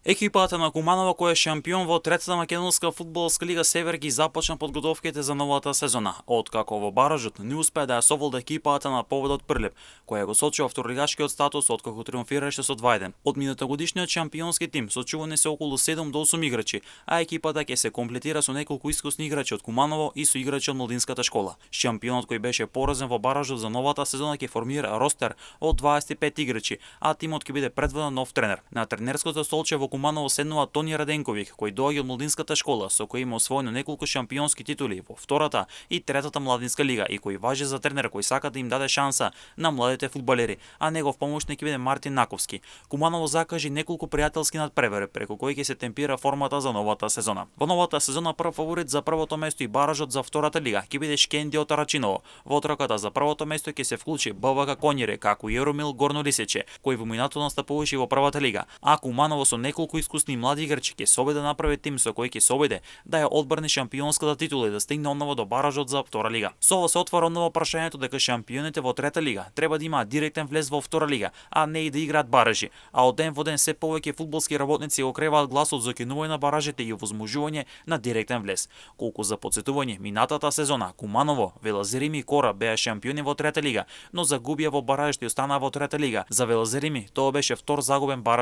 Екипата на Куманово, која е шампион во третата македонска фудбалска лига Север, ги започна подготовките за новата сезона, откако во баражот не успеа да ја совлада екипата на Поводот Прилеп, која го сочува второлигашкиот статус откако триумфираше со 2:1. Од минатогодишниот шампионски тим сочувани се околу 7 до 8 играчи, а екипата ќе се комплетира со неколку искусни играчи од Куманово и со играчи од младинската школа. Шампионот кој беше поразен во баражот за новата сезона ќе формира ростер од 25 играчи, а тимот ќе биде предводен нов тренер. На тренерското столче во Куманово седнува Тони Раденковиќ, кој доаѓа од младинската школа, со кој има освоено неколку шампионски титули во втората и третата младинска лига и кој важи за тренер кој сака да им даде шанса на младите фудбалери, а негов помошник ќе биде Мартин Наковски. Куманово закажи неколку пријателски надпревари преку кои ќе се темпира формата за новата сезона. Во новата сезона прв фаворит за првото место и баражот за втората лига ќе биде Шкенди од Тарачиново. Во трката за првото место ќе се вклучи БВК Коњире, како и Еромил Горнолисече, кој во минатото настапуваше во првата лига, а Куманово со неколку искусни млади играчи ќе се обиде да направи тим со кој ќе се обиде да ја одбрани шампионската титула и да стигне одново до баражот за втора лига. Со ова се отвара одново прашањето дека шампионите во трета лига треба да имаат директен влез во втора лига, а не и да играат баражи. А од ден во ден се повеќе фудбалски работници го креваат гласот за кинување на баражите и овозможување на директен влез. Колку за подсетување, минатата сезона Куманово, Велазирими и Кора беа шампиони во трета лига, но загубија во баражите и останаа во трета лига. За Велазирими тоа беше втор загубен бараж